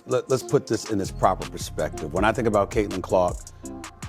let's put this in its proper perspective. When I think about Caitlin Clark,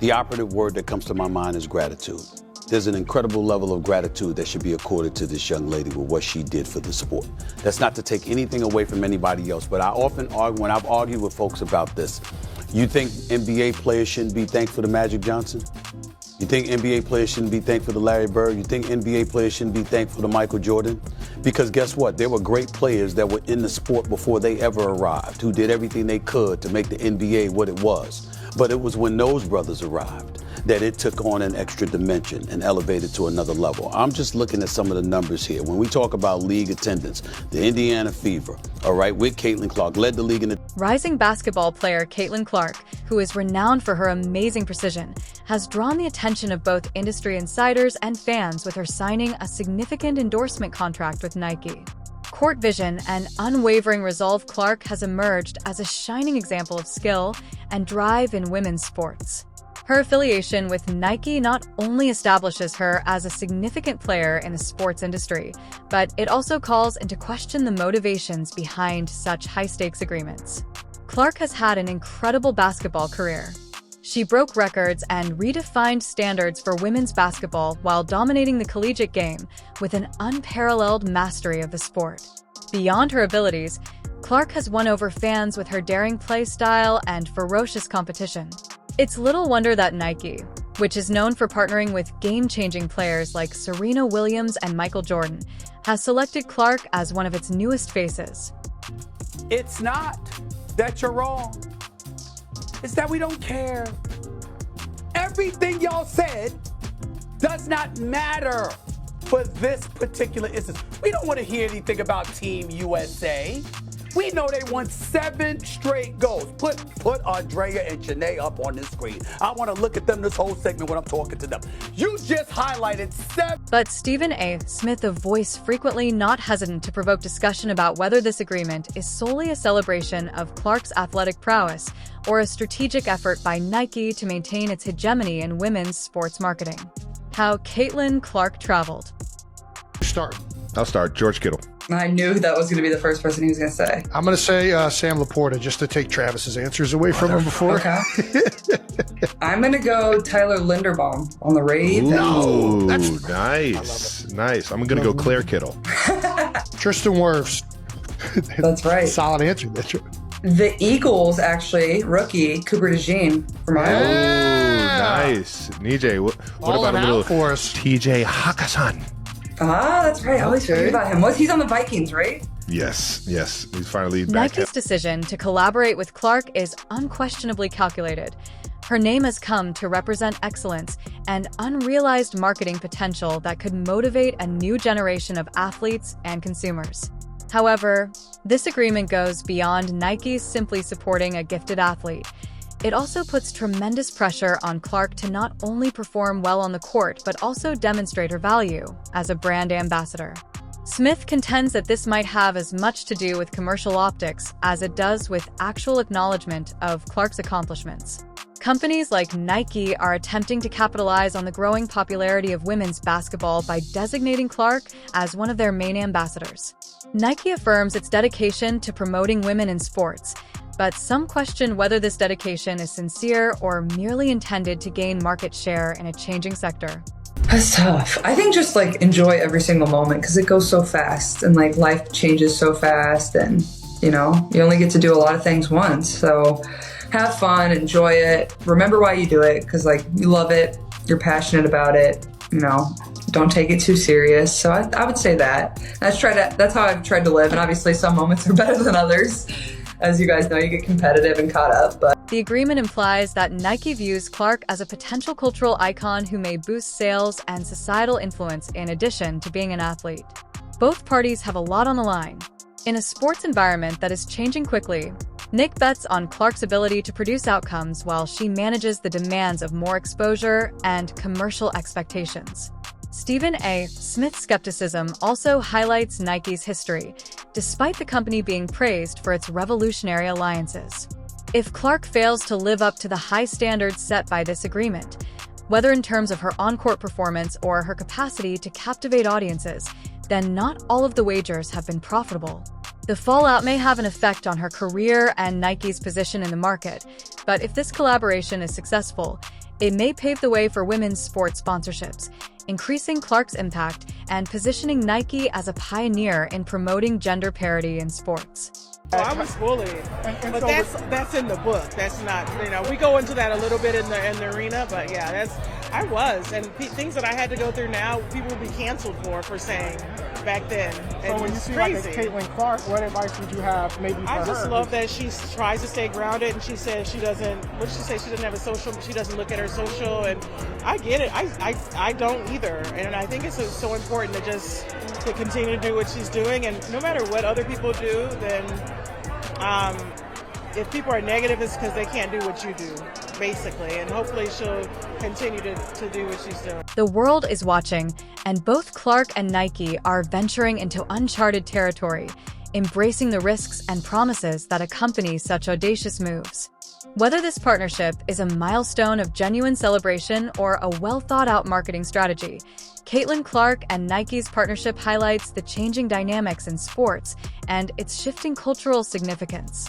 the operative word that comes to my mind is gratitude. There's an incredible level of gratitude that should be accorded to this young lady with what she did for the sport. That's not to take anything away from anybody else, but I often argue, when I've argued with folks about this, you think NBA players shouldn't be thankful to Magic Johnson? You think NBA players shouldn't be thankful to Larry Bird? You think NBA players shouldn't be thankful to Michael Jordan? Because guess what? There were great players that were in the sport before they ever arrived, who did everything they could to make the NBA what it was. But it was when those brothers arrived that it took on an extra dimension and elevated to another level. I'm just looking at some of the numbers here. When we talk about league attendance, the Indiana Fever, all right, with Caitlin Clark, led the league in the... Rising basketball player Caitlin Clark, who is renowned for her amazing precision, has drawn the attention of both industry insiders and fans with her signing a significant endorsement contract with Nike. Court vision and unwavering resolve, Clark has emerged as a shining example of skill and drive in women's sports. Her affiliation with Nike not only establishes her as a significant player in the sports industry, but it also calls into question the motivations behind such high-stakes agreements. Clark has had an incredible basketball career. She broke records and redefined standards for women's basketball while dominating the collegiate game with an unparalleled mastery of the sport. Beyond her abilities, Clark has won over fans with her daring play style and ferocious competition. It's little wonder that Nike, which is known for partnering with game-changing players like Serena Williams and Michael Jordan, has selected Clark as one of its newest faces. It's not that you're wrong. It's that we don't care. Everything y'all said does not matter for this particular instance. We don't want to hear anything about Team USA. We know they won 7 straight goals. Put Andrea and Janae up on this screen. I want to look at them this whole segment when I'm talking to them. You just highlighted 7. But Stephen A. Smith, of Voice, frequently not hesitant to provoke discussion about whether this agreement is solely a celebration of Clark's athletic prowess or a strategic effort by Nike to maintain its hegemony in women's sports marketing. How Caitlin Clark traveled. I'll start. George Kittle. I knew that was going to be the first person he was going to say. I'm going to say Sam Laporta, just to take Travis's answers away from him before. Okay. I'm going to go Tyler Linderbaum on the Ravens. Ooh, nice. Nice. I'm going to go Claire Kittle. Tristan Wirfs. That's right. Solid answer. The Eagles, actually, rookie, Cooper DeJean from Iowa. Oh, nice. Nijay, what about a little for us? TJ Hawkinson? Ah, that's right. I always forget about him. He's on the Vikings, right? Yes. He's finally back. Nike's decision to collaborate with Clark is unquestionably calculated. Her name has come to represent excellence and unrealized marketing potential that could motivate a new generation of athletes and consumers. However, this agreement goes beyond Nike simply supporting a gifted athlete. It also puts tremendous pressure on Clark to not only perform well on the court, but also demonstrate her value as a brand ambassador. Smith contends that this might have as much to do with commercial optics as it does with actual acknowledgement of Clark's accomplishments. Companies like Nike are attempting to capitalize on the growing popularity of women's basketball by designating Clark as one of their main ambassadors. Nike affirms its dedication to promoting women in sports, but some question whether this dedication is sincere or merely intended to gain market share in a changing sector. That's tough. I think just enjoy every single moment because it goes so fast and life changes so fast and you only get to do a lot of things once. So have fun, enjoy it. Remember why you do it because you love it, you're passionate about it, don't take it too serious. So I would say that. That's how I've tried to live. And obviously some moments are better than others. As you guys know, you get competitive and caught up, but the agreement implies that Nike views Clark as a potential cultural icon who may boost sales and societal influence in addition to being an athlete. Both parties have a lot on the line. In a sports environment that is changing quickly, Nick bets on Clark's ability to produce outcomes while she manages the demands of more exposure and commercial expectations. Stephen A. Smith's skepticism also highlights Nike's history, despite the company being praised for its revolutionary alliances. If Clark fails to live up to the high standards set by this agreement, whether in terms of her on-court performance or her capacity to captivate audiences, then not all of the wagers have been profitable. The fallout may have an effect on her career and Nike's position in the market, but if this collaboration is successful, it may pave the way for women's sports sponsorships, increasing Clark's impact and positioning Nike as a pioneer in promoting gender parity in sports. Oh, I was bullied, but that's in the book. That's not, we go into that a little bit in the arena, but yeah, I was, and things that I had to go through now, people would be canceled for saying back then. So when you see like Caitlin Clark, what advice would you have maybe for her? I just love that she tries to stay grounded, and she says she doesn't. What did she say? She doesn't have a social. She doesn't look at her social, and I get it. I don't either, and I think it's so important to continue to do what she's doing, and no matter what other people do, then if people are negative, it's because they can't do what you do, basically, and hopefully she'll continue to do what she's doing. The world is watching, and both Clark and Nike are venturing into uncharted territory, embracing the risks and promises that accompany such audacious moves. Whether this partnership is a milestone of genuine celebration or a well-thought-out marketing strategy, Caitlin Clark and Nike's partnership highlights the changing dynamics in sports and its shifting cultural significance.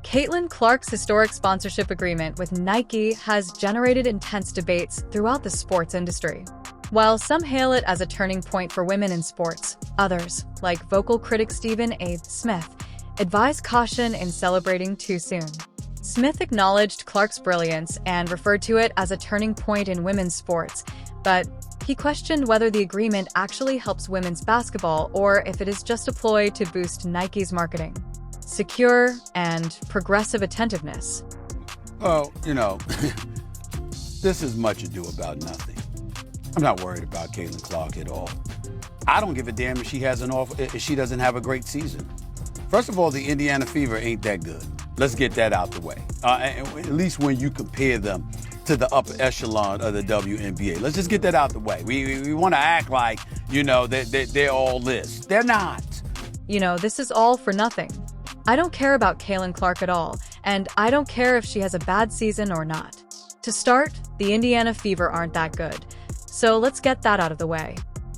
Caitlin Clark's historic sponsorship agreement with Nike has generated intense debates throughout the sports industry. While some hail it as a turning point for women in sports, others, like vocal critic Stephen A. Smith, advise caution in celebrating too soon. Smith acknowledged Clark's brilliance and referred to it as a turning point in women's sports, but he questioned whether the agreement actually helps women's basketball or if it is just a ploy to boost Nike's marketing. Secure and progressive attentiveness. Well, this is much ado about nothing. I'm not worried about Caitlin Clark at all. I don't give a damn if she has if she doesn't have a great season. First of all, the Indiana Fever ain't that good. Let's get that out the way. At least when you compare them to the upper echelon of the WNBA. Let's just get that out the way. We want to act like, they're all this. They're not. This is all for nothing. I don't care about Caitlin Clark at all, and I don't care if she has a bad season or not. To start, the Indiana Fever aren't that good, so let's get that out of the way.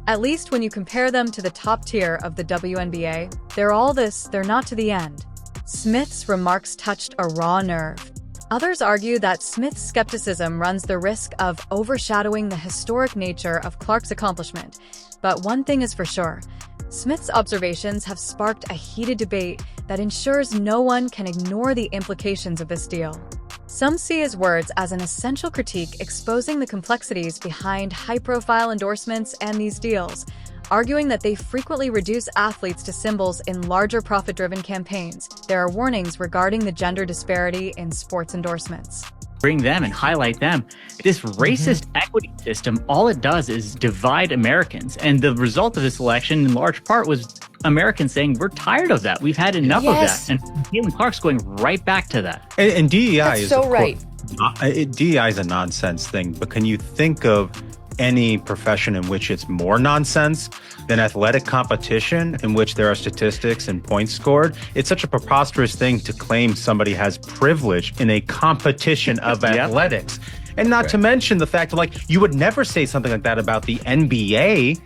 At least when you compare them to the top tier of the WNBA, they're all this, they're not to the end. Smith's remarks touched a raw nerve. Others argue that Smith's skepticism runs the risk of overshadowing the historic nature of Clark's accomplishment. But one thing is for sure, Smith's observations have sparked a heated debate that ensures no one can ignore the implications of this deal. Some see his words as an essential critique exposing the complexities behind high-profile endorsements and these deals, arguing that they frequently reduce athletes to symbols in larger profit-driven campaigns. There are warnings regarding the gender disparity in sports endorsements. Bring them and highlight them. This racist equity system, all it does is divide Americans. And the result of this election, in large part, was Americans saying, we're tired of that. We've had enough of that. And Caitlin Clark's going right back to that. And DEI That's is so right. DEI is a nonsense thing, but can you think of any profession in which it's more nonsense than athletic competition, in which there are statistics and points scored? It's such a preposterous thing to claim somebody has privilege in a competition of athletics. And not to mention the fact that, you would never say something like that about the NBA,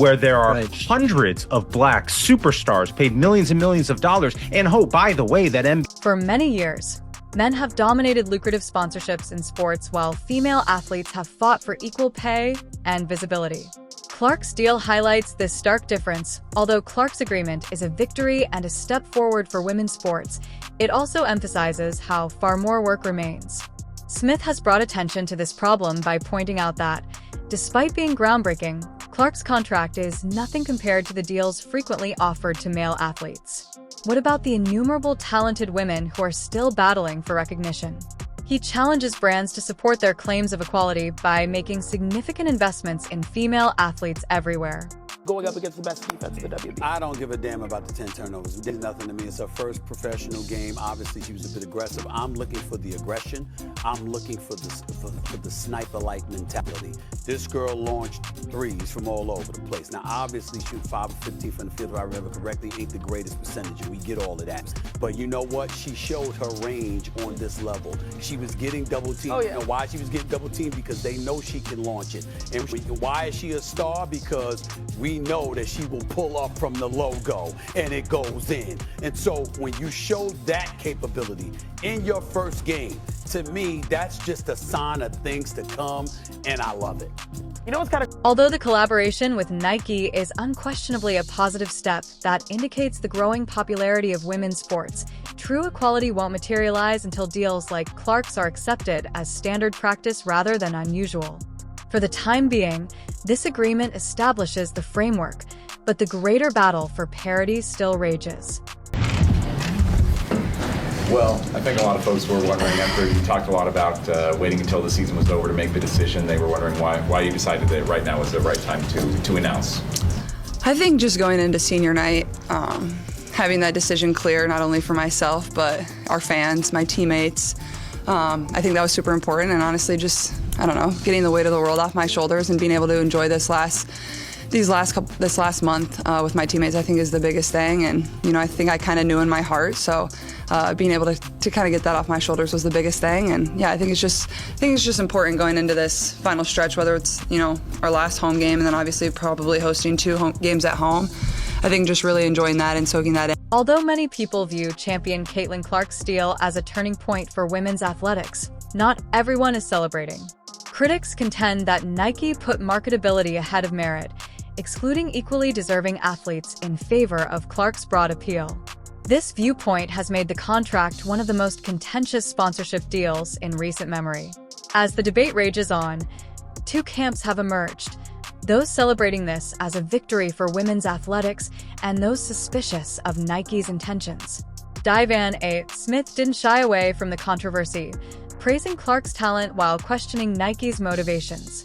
where there are hundreds of black superstars paid millions and millions of dollars. And by the way, that For many years, men have dominated lucrative sponsorships in sports while female athletes have fought for equal pay and visibility. Clark's deal highlights this stark difference. Although Clark's agreement is a victory and a step forward for women's sports, it also emphasizes how far more work remains. Smith has brought attention to this problem by pointing out that, despite being groundbreaking, Clark's contract is nothing compared to the deals frequently offered to male athletes. What about the innumerable talented women who are still battling for recognition? He challenges brands to support their claims of equality by making significant investments in female athletes everywhere. going up against the best defense in the WNBA. I don't give a damn about the 10 turnovers. It did nothing to me. It's her first professional game. Obviously, she was a bit aggressive. I'm looking for the aggression. I'm looking for the sniper-like mentality. This girl launched threes from all over the place. Now, obviously, shoot 5 or 15 from the field, if I remember correctly, ain't the greatest percentage. We get all of that. But you know what? She showed her range on this level. She was getting double-teamed. Oh, yeah. You know why she was getting double-teamed? Because they know she can launch it. And why is she a star? Because we know that she will pull up from the logo and it goes in. And so when you show that capability in your first game, to me, that's just a sign of things to come, and I love it. You know what's kind of... Although the collaboration with Nike is unquestionably a positive step that indicates the growing popularity of women's sports, true equality won't materialize until deals like Clark's are accepted as standard practice rather than unusual. For the time being, this agreement establishes the framework, but the greater battle for parity still rages. Well, I think a lot of folks were wondering after you talked a lot about waiting until the season was over to make the decision. They were wondering why you decided that right now was the right time to announce. I think just going into senior night, having that decision clear, not only for myself, but our fans, my teammates, I think that was super important. And honestly, just, I don't know, getting the weight of the world off my shoulders and being able to enjoy this last month with my teammates, I think is the biggest thing. And, you know, I think I kind of knew in my heart. So being able to kind of get that off my shoulders was the biggest thing. And yeah, I think it's just important going into this final stretch, whether it's, you know, our last home game and then obviously probably hosting 2 games at home. I think just really enjoying that and soaking that in. Although many people view champion Caitlin Clark's steal as a turning point for women's athletics, not everyone is celebrating. Critics contend that Nike put marketability ahead of merit, excluding equally deserving athletes in favor of Clark's broad appeal. This viewpoint has made the contract one of the most contentious sponsorship deals in recent memory. As the debate rages on, 2 camps have emerged, those celebrating this as a victory for women's athletics and those suspicious of Nike's intentions. Divan A. Smith didn't shy away from the controversy, praising Clark's talent while questioning Nike's motivations.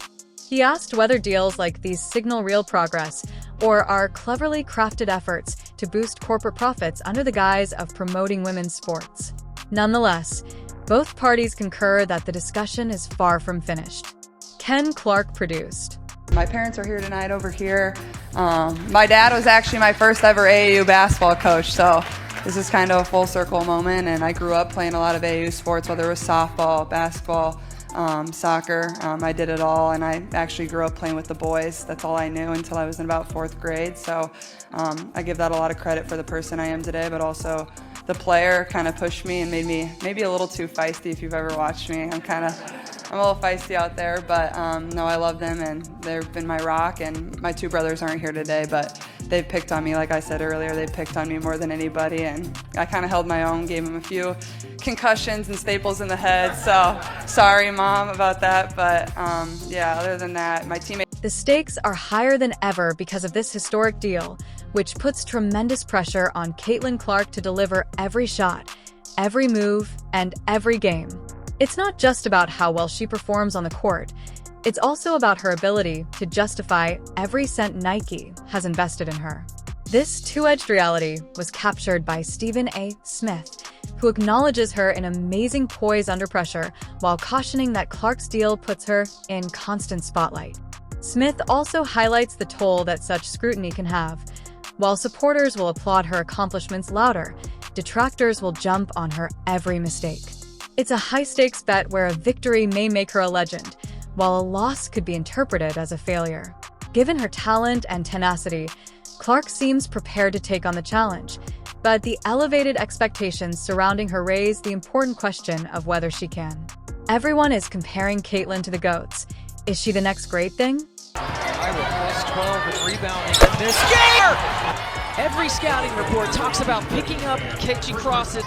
He asked whether deals like these signal real progress or are cleverly crafted efforts to boost corporate profits under the guise of promoting women's sports. Nonetheless, both parties concur that the discussion is far from finished. Ken Clark produced. My parents are here tonight over here. My dad was actually my first ever AAU basketball coach, so this is kind of a full circle moment, and I grew up playing a lot of AAU sports, whether it was softball, basketball, soccer. I did it all, and I actually grew up playing with the boys. That's all I knew until I was in about 4th grade, so I give that a lot of credit for the person I am today, but also the player kind of pushed me and made me maybe a little too feisty if you've ever watched me. I'm a little feisty out there, but no, I love them, and they've been my rock, and my 2 brothers aren't here today, but they've picked on me, like I said earlier, they picked on me more than anybody, and I kind of held my own, gave them a few concussions and staples in the head, so sorry, Mom, about that, but yeah, other than that, my teammates... The stakes are higher than ever because of this historic deal, which puts tremendous pressure on Caitlin Clark to deliver every shot, every move, and every game. It's not just about how well she performs on the court, it's also about her ability to justify every cent Nike has invested in her. This two-edged reality was captured by Stephen A. Smith, who acknowledges her in amazing poise under pressure while cautioning that Clark's deal puts her in constant spotlight. Smith also highlights the toll that such scrutiny can have. While supporters will applaud her accomplishments louder, detractors will jump on her every mistake. It's a high-stakes bet where a victory may make her a legend, while a loss could be interpreted as a failure. Given her talent and tenacity, Clark seems prepared to take on the challenge, but the elevated expectations surrounding her raise the important question of whether she can. Everyone is comparing Caitlin to the GOATs. Is she the next great thing? Ira plus 12 with rebounding in this game! Every scouting report talks about picking up catchy crosses.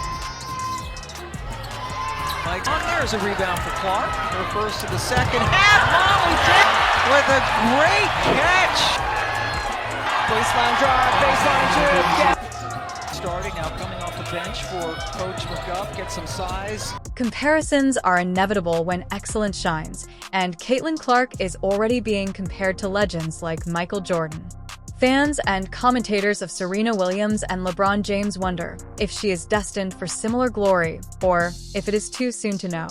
Mike on there's a rebound for Clark. Her first to the second half. Molly with a great catch. Baseline drive, baseline trip. Starting now, coming off the bench for Coach McGuff, get some size. Comparisons are inevitable when excellence shines, and Caitlin Clark is already being compared to legends like Michael Jordan. Fans and commentators of Serena Williams and LeBron James wonder if she is destined for similar glory or if it is too soon to know.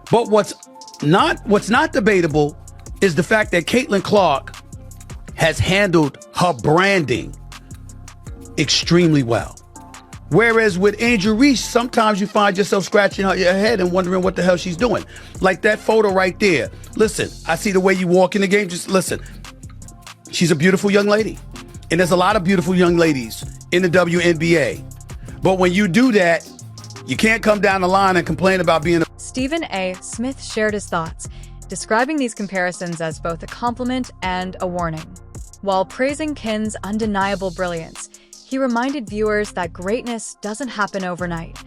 But what's not debatable is the fact that Caitlin Clark has handled her branding extremely well. Whereas with Angel Reese, sometimes you find yourself scratching your head and wondering what the hell she's doing. Like that photo right there. Listen, I see the way you walk in the game. Just listen. She's a beautiful young lady. And there's a lot of beautiful young ladies in the WNBA. But when you do that, you can't come down the line and complain about being a... Stephen A. Smith shared his thoughts, describing these comparisons as both a compliment and a warning. While praising Kin's undeniable brilliance, he reminded viewers that greatness doesn't happen overnight.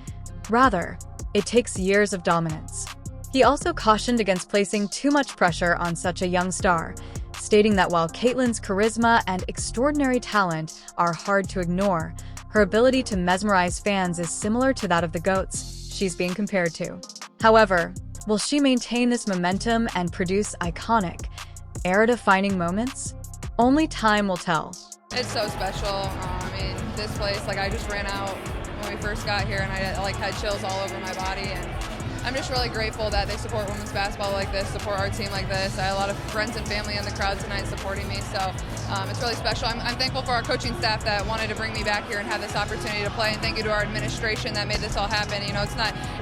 Rather, it takes years of dominance. He also cautioned against placing too much pressure on such a young star, stating that while Caitlin's charisma and extraordinary talent are hard to ignore, her ability to mesmerize fans is similar to that of the GOATs she's being compared to. However, will she maintain this momentum and produce iconic, era-defining moments? Only time will tell. It's so special. This place, I just ran out when we first got here, and I had chills all over my body. And I'm just really grateful that they support women's basketball like this, support our team like this. I had a lot of friends and family in the crowd tonight supporting me, so it's really special. I'm thankful for our coaching staff that wanted to bring me back here and have this opportunity to play, and thank you to our administration that made this all happen.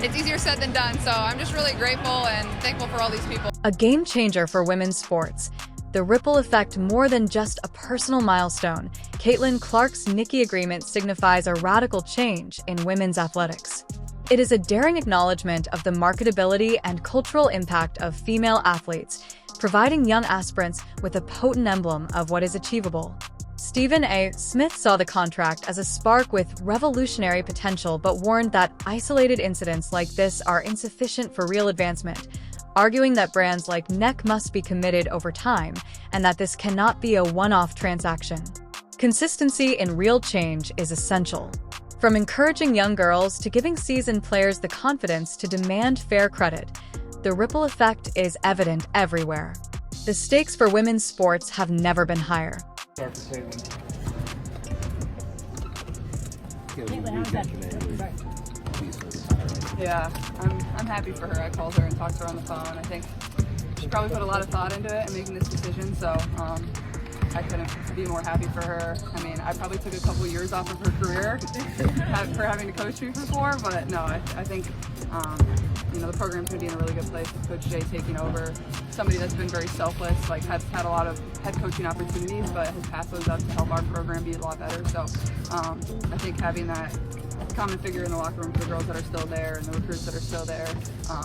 It's easier said than done, so I'm just really grateful and thankful for all these people. A game changer for women's sports. The ripple effect more than just a personal milestone. Caitlin Clark's Nike agreement signifies a radical change in women's athletics. It is a daring acknowledgement of the marketability and cultural impact of female athletes, providing young aspirants with a potent emblem of what is achievable. Stephen A. Smith saw the contract as a spark with revolutionary potential, but warned that isolated incidents like this are insufficient for real advancement, arguing that brands like Nike must be committed over time and that this cannot be a one-off transaction. Consistency in real change is essential. From encouraging young girls to giving seasoned players the confidence to demand fair credit, the ripple effect is evident everywhere. The stakes for women's sports have never been higher. Yeah, I'm happy for her. I called her and talked to her on the phone. I think she probably put a lot of thought into it and making this decision, so I couldn't be more happy for her. I probably took a couple years off of her career for having to coach me before, but no, I think the program's going to be in a really good place with Coach Jay taking over. Somebody that's been very selfless, has had a lot of head coaching opportunities, but has passed those up to help our program be a lot better. So I think having that common figure in the locker room for the girls that are still there and the recruits that are still there.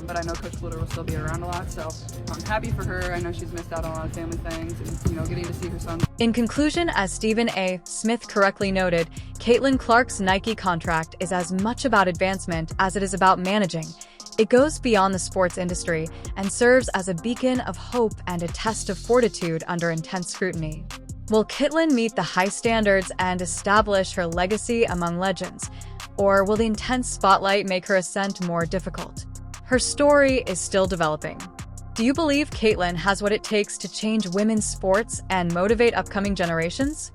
But I know Coach Bluter will still be around a lot, so I'm happy for her. I know she's missed out on a lot of family things and, getting to see her son. In conclusion, as Stephen A. Smith correctly noted, Caitlin Clark's Nike contract is as much about advancement as it is about managing. It goes beyond the sports industry and serves as a beacon of hope and a test of fortitude under intense scrutiny. Will Caitlin meet the high standards and establish her legacy among legends? Or will the intense spotlight make her ascent more difficult? Her story is still developing. Do you believe Caitlin has what it takes to change women's sports and motivate upcoming generations?